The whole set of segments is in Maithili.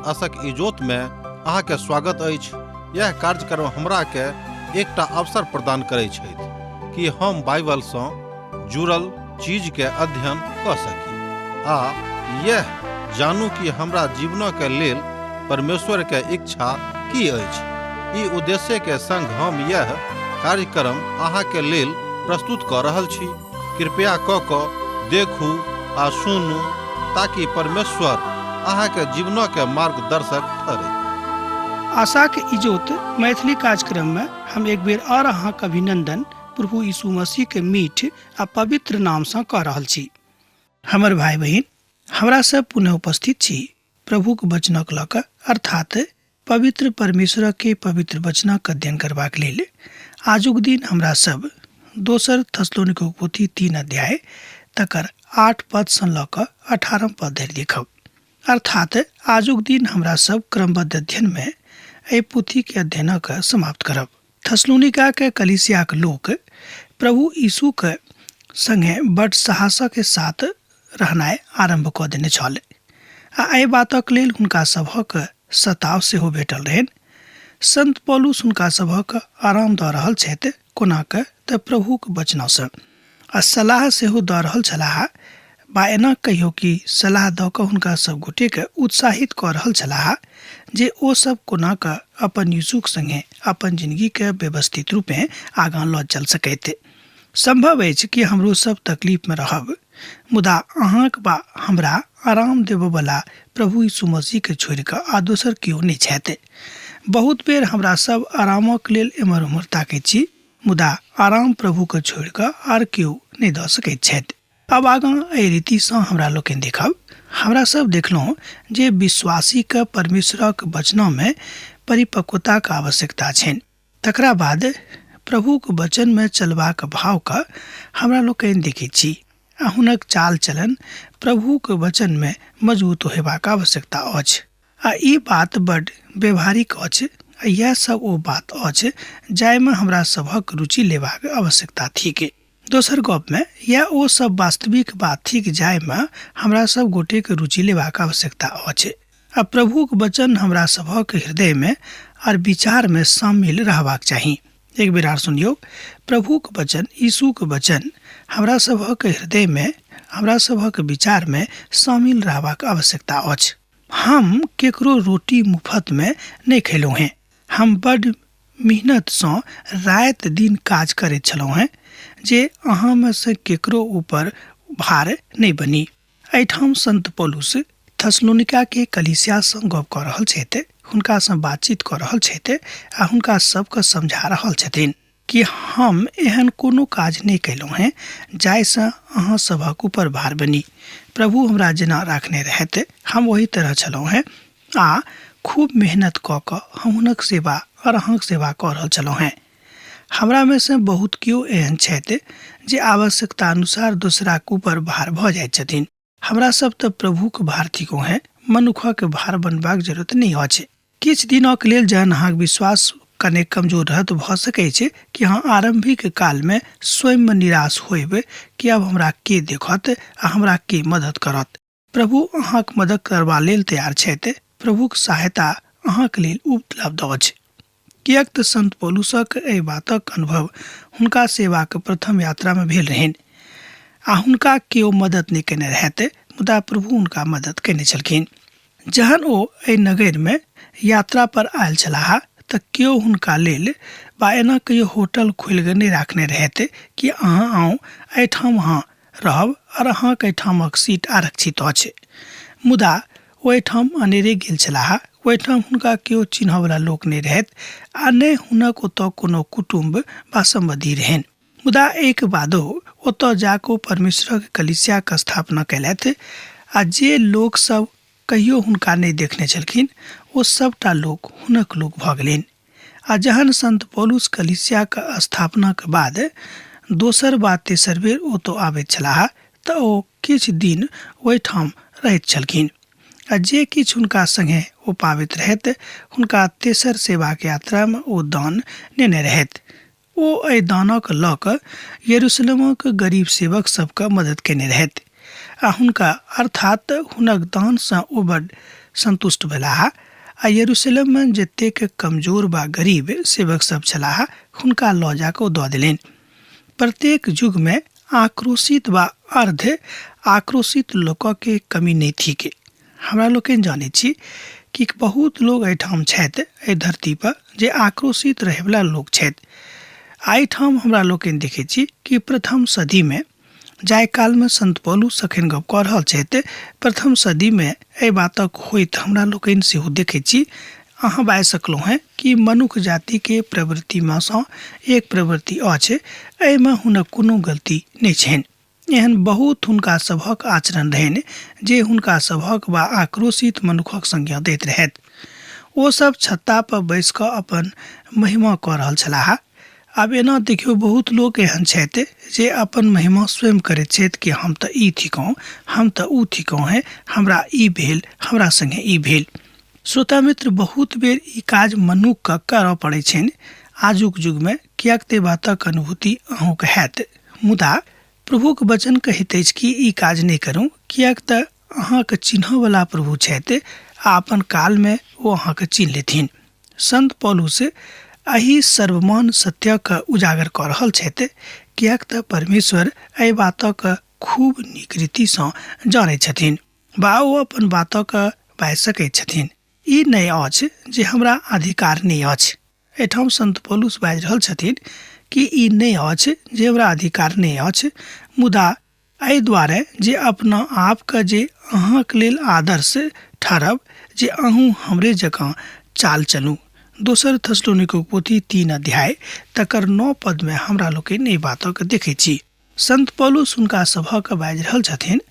आशक इजोत में अहाँ के स्वागत अछि। यह कार्यक्रम हमरा के एकटा अवसर प्रदान करैत छथि कि हम बाइबल सँ जुड़ल चीज के अध्ययन क सकी आ यह जानू कि हमरा जीवन के लेल परमेश्वर के इच्छा की अछि। ई उद्देश्य के संग हम यह कार्यक्रम अहाँ के लेल प्रस्तुत क रहल छी। कृपया क देखू आ सुनू ताकि परमेश्वर अहाँ के जीवन के मार्गदर्शक ठहरे। आशा के इजोत मैथिली कार्यक्रम में हम एक बेर और अहाँ के अभिनंदन प्रभु यीशु मसीह के मीठ आ पवित्र नाम से कह रहल छी। हमर भाई बहन हमरा सब पुनः उपस्थित छी प्रभु के वचनक लऽ कऽ, अर्थात पवित्र परमेश्वर के पवित्र वचनक अध्ययन करबाक लेल। आजुक दिन हमरा सब दोसर थस्सलुनीके पोथी 3 अध्याय तकर 8 पद सँ लऽ कऽ 18 पद धरि देखब। अर्थात आजुक दिन हमरा सब क्रमबद्ध अध्ययन में एहि पोथी के अध्ययन के समाप्त करब। थस्सलुनीका के कलीसिया के लोक प्रभु यीशु के संगे बड़ साहस के साथ रहनाइ आरंभ कऽ देने छल आ एहि बातक लेल हुनका सभक सताव सेहो भेटल रहनि। संत पौलुस हुनका सभक आराम दऽ रहल छथि, कोना कऽ तऽ प्रभुक वचनसँ आ सलाह सेहो दऽ रहल छलाह। बा एना कहियो कि सलाह दऽ कऽ हुनका सब गोटे के उत्साहित कऽ रहल छलाह जे ओ सब कोना कऽ अपन यीशुक संगे अपन जिंदगी के व्यवस्थित रूपे आगाँ लऽ चल सकैत। संभव अछि कि हमरो सब तकलीफ में रहब, मुदा अहाँक बा हमरा आराम देबयवला प्रभु यीशु मसीह के छोड़ि कऽ आ दोसर केओ नहि छथि। बहुत बेर हमरा सब आरामक लेल एम्हर उम्हर ताकैत छी, मुदा आराम प्रभु के छोड़ि कऽ आर केओ नहि दऽ सकैत छथि। अब आगाँ एहि रीतिसँ हमरा लोकनि देखब। हमरा सब देखलहुँ जे विश्वासी के परमेश्वरक वचन में परिपक्वता के आवश्यकता छनि। तकरा बाद प्रभु के वचन में चलबाक भाव के हमरा लोकनि देखैत छी आ हुनक चाल चलन प्रभु के वचन में मजबूत होयबाक आवश्यकता अछि। आ ई बात बड़ व्यवहारिक अछि। यह सब ओ बात अछि जाहिमे हमरा सभक रुचि लेबाक आवश्यकता थिक। दोसर गप में यह ओ सब वास्तविक बात थिक जाहिमे हमरा सब गोटे के रुचि लेबाक आवश्यकता अछि। आ प्रभु के वचन हमरा सभक हृदय में और विचार में शामिल रहबाक चाही। एक बेर आर सुनियो, प्रभु के वचन, यीशु के वचन हमरा सभक हृदय में, हमरा सभक विचार में शामिल रहबाक आवश्यकता अछि। हम केकरो रोटी मुफ्त में नहीं खेलौं हैं। हम बड़ मेहनत सँ रात दिन काज करैत छलौं हैं जे अहाँ में से केकरो ऊपर भार नहीं बनी। एहिठाम संत पौलुस थस्सलुनीका के कलीसिया सँ गप कऽ रहल छथि, हुनका सँ बातचीत कऽ रहल छथि आ हुनका सबके समझा रहल छथिन कि हम एहन कोनो काज नहीं कैलौं हैं जाहिसँ अहाँ सभक ऊपर भार बनी। प्रभु हमरा जेना राखने रहथि हम वही तरह छलौं हैं आ खूब मेहनत कऽ कऽ हम हुनक सेवा और अहाँक सेवा कऽ रहल छलौं हैं। हमरा में से बहुत केओ एहन छथि जे आवश्यकता अनुसार दोसराक ऊपर भार भऽ जाइत छथिन। हमरा सब तऽ प्रभु के भार थिको हैं, मनुखक के भार बनबाक जरूरत नहीं अछि। किछु दिनक लेल जहन अहाँक विश्वास कने कमजोर रहत, भऽ सकै छै कि अहाँ आरंभिक काल में स्वयं में निराश होइब कि अब हमरा के देखत आ हमरा के मदद करत। प्रभु अहाँक मदद करबा लेल तैयार छथि। प्रभुक सहायता अहाँक लेल उपलब्ध अछि। किएक तऽ संत पौलुसक एहि बातक अनुभव हुनका सेवाक प्रथम यात्रा में भेल रहनि आ हुनका केओ मदद नहीं केने रहथि, मुदा प्रभु हुनका मदद केने छलखिन। जहन ओ एहि नगर में यात्रा पर आयल छलाह तऽ केओ हुनका लेल बा एना कहियो होटल खोलि कऽ नहि राखने रहथि कि अहाँ आउ एहिठाम अहाँ रहब और अहाँक एहिठामक सीट आरक्षित अछि। मुदा ओहिठाम अनेरे गेल छलाह। ओहिठाम हुनका केओ चिन्हयवला लोक नहीं रहथि आ नहि हुनक ओतऽ कोनो कुटुम्ब वा सम्बन्धी रहनि। मुदा एक बादो ओतऽ जाकऽ परमेश्वरक कलीसियाक स्थापना कयलथि आ जे लोक सब कहियो हुनका नहीं देखने छलखिन ओ सबटा लोक हुनक लोक भऽ गेलनि। आ जहन संत पौलुस कलीसियाक स्थापना के बाद दोसर वा तेसर बेर ओतऽ आबैत छलाह तऽ ओ किछु दिन ओहिठाम रहैत छलखिन आ जे किछु हुनका संगे ओ पाबैत रहथि हुनका तेसर सेवाक यात्रा में ओ दान नेने रहथि। ओ एहि दानक लऽ कऽ यरूशलेमक गरीब सेवक सबके मदद केने रहथि आ हुनका अर्थात हुनक दान सँ ओ बड़ संतुष्ट भेलाह। आ यरूशलेम में जतेक कमजोर व गरीब सेवक सब छलाह हुनका लऽ जाकऽ दऽ देलनि। प्रत्येक युग में आक्रोशित व अर्ध आक्रोशित लोक के कमी नहीं थी। हमरा लोकनि जानै छी कि बहुत लोग एहिठाम छथि एहि धरती पर जे आक्रोशित रहैवला लोग छथि। एहिठाम हमरा लोकनि देखै छी कि प्रथम सदी में जाय काल में संत पौलुस अखन गप कऽ रहल छथि। प्रथम सदी में एहि बातक होइत हमरा लोकनि सेहो देखै छी। अहाँ बाजि सकलहुँ हैं कि मनुष्य जाति के प्रवृत्ति में सँ एक प्रवृत्ति अछि, एहिमे हुनक कोनो गलती नहीं छनि। एहन बहुत हुनका सभक आचरण रहनि जे हुनका सभक वा आक्रोशित मनुखक संज्ञा दैत रहथि। ओ सब छत्ता पर बैस कऽ अपन महिमा कऽ रहल छलाह। आब एना देखियो बहुत लोग एहन छथि जे अपन महिमा स्वयं करैत छथि कि हम तऽ ई थिकहुँ, हम तऽ ऊ थिकहुँ हैं, हमरा ई भेल, हमरा संगे ई भेल। श्रोता मित्र, बहुत बेर ई काज मनुक्ख करऽ पड़ै छनि आजुक युग में, कियाक ते बातक अनुभूति अहूँके हैत। मुदा प्रभुक वचन कहैत अछि कि ई काज नहीं करूँ, कियाक तऽ अहाँके चिन्हयवला प्रभु छथि आ अपन काल में ओ अहाँके चिन्ह लेथिन। संत पौलुस एहि सर्वमान सत्यक उजागर कऽ रहल छथि, कियाक तऽ परमेश्वर एहि बातक खूब नीक रीति सँ जानैत छथिन वा ओ अपन बातक बाजि सकैत छथिन। ई नहि अछि जे हमरा अधिकार नहीं अछि। एहिठाम संत पौलुस बाजि रहल छथिन कि ई नहीं अछि जे हमरा अधिकार नहीं अछि, मुदा एहि दुआरे जे अपना आपके जे अहाँके लेल आदर्श ठहरब जे अहूँ हमरे जकाँ चाल चलू। दोसर थेसलोनिके पोथी 3 अध्याय तकर 9 पद में हमरा लोकनि एहि बातक देखै छी। संत पौलुस हुनका सभक बाजि रहल छथिन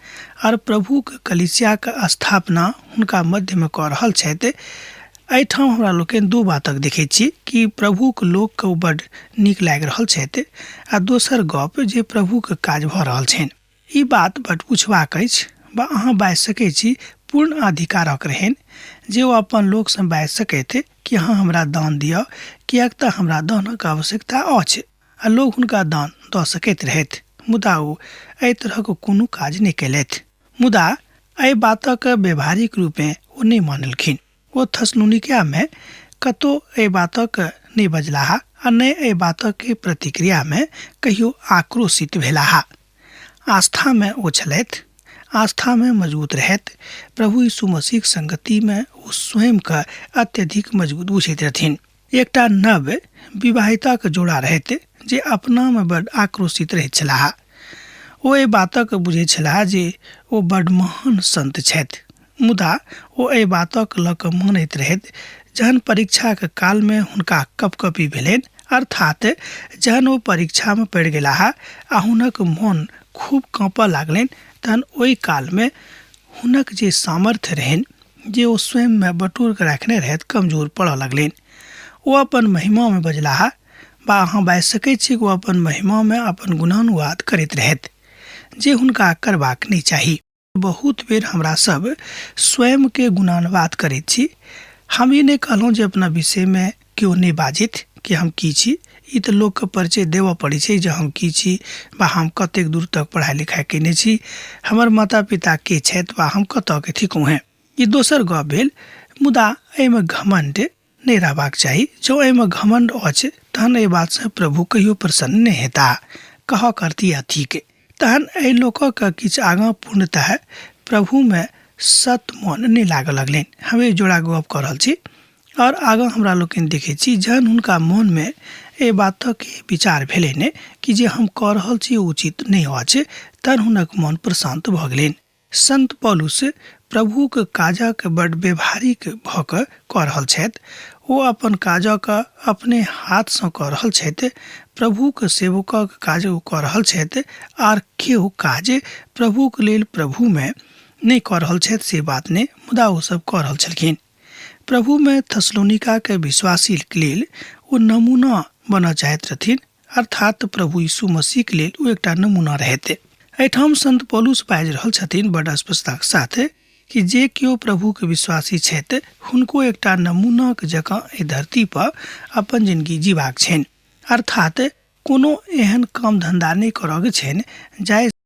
और प्रभुक कलीसियाक स्थापना हुनका मध्य में कऽ रहल छथि। एहिठाम हमरा लोकनि दो बातक देखै छी कि प्रभुक लोकके बड्ड नीक लागि रहल छथि आ दोसर गप जे प्रभुक काज भऽ रहल छनि। ई बात बड्ड पुछबाक अछि वा अहाँ बाजि सकैत छी पूर्ण अधिकारक रहनि जे ओ अपन लोक सँ बाजि सकैत कि अहाँ हमरा दान दिअ, कियाक तऽ हमरा दानक आवश्यकता अछि, आ लोग हुनका दान दऽ सकैत रहथि। मुदा ओ एहि तरहक कोनो काज नहीं केलथि। मुदा एहि बातक व्यवहारिक रूप में ओ नहीं मानलखिन। ओ थेसलोनिकिया में कतौ एहि बातक नहीं बजलाह आ नहि एहि बातक के प्रतिक्रिया में कहियो आक्रोशित भेलाह। आस्था में ओ छलथि, आस्था में मजबूत रहथि। प्रभु यीशु मसीह संगति में ओ स्वयं का अत्यधिक मजबूत बुझैत रहथिन। एकटा नव विवाहिताक जोड़ा रहथि जे अपना में बड़ आक्रोशित रहैत छलाह। ओ एहि बातक बुझैत छलाह जे ओ बड़ महान संत छथि, मुदा ओ एहि बातक लऽ कऽ मानैत रहथि। जहन परीक्षा के काल में हुनका कपकपी भेलनि, अर्थात जहन ओ परीक्षा में पड़ि गेलाह आ हुनक मन खूब काँपऽ लागलनि, तहन ओहि काल में हुनक जे सामर्थ्य रहनि जे ओ स्वयं में बटोर के रखने रहथि कमजोर पड़ऽ लगलनि। ओ अपन महिमा में बजलाह वा अहाँ बाजि सकैत छी कि ओ अपन महिमा में अपन गुणानुवाद करैत रहथि जे हुनका करबाक नहीं चाही। बहुत बेर हमरा सब स्वयं के गुणानुवाद करैत छी। हम ई नहीं कहलहुँ जे अपना विषय में केओ नहीं बाजित कि हम की छी। ई तऽ लोकके परिचय देबऽ पड़ै छै जे हम की छी वा हम कतेक दूर तक पढ़ाई लिखाई केने छी, हमर माता पिता के छथि वा हम कतऽ के थिकहुँ हैं। ई दोसर गप भेल। मुदा एहिमे घमंड नहीं रहबाक चाही। जो एहिमे घमंड अछि तहन एहि बात से प्रभु कहियो प्रसन्न नहीं हेता। कह करती अथिक तहन एहि लोकक किछु आगाँ पूर्णतः प्रभु में सत मन नहीं लागऽ लगलनि। हम एक जोड़ा गप कऽ रहल छी और आगाँ हमरा लोकनि देखै छी जहन हुनका मन में एहि बातक विचार भेलनि कि जे हम कऽ रहल छी उचित नहीं अछि, तहन हुनक मन प्रशांत भऽ गेलनि। संत पौलुस प्रभुक काजक बड़ व्यवहारिक भऽ कऽ कऽ रहल छथि। ओ अपन काजक अपने हाथ सँ कऽ रहल छथि। प्रभुक सेवकक काज ओ कऽ रहल छथि आर केओ काज प्रभुक लेल प्रभु में नहीं कऽ रहल छथि से बात नहीं, मुदा ओ सब कऽ रहल छलखिन। प्रभु में थेसलोनिका के विश्वासी के लेल ओ नमूना बनऽ चाहैत रहथिन, अर्थात प्रभु यीशु मसीह के लेल ओ एकटा नमूना रहथि। एहिठाम संत पौलुस बाजि रहल छथिन बड़ स्पष्टताक साथ कि जे केओ प्रभु के विश्वासी छथि हुनको एकटा नमूनाक जकाँ एहि धरती पर अपन जिंदगी जीबाक छनि, अर्थात कोनो एहन काम धंधा नहीं करऽ के छनि जाहि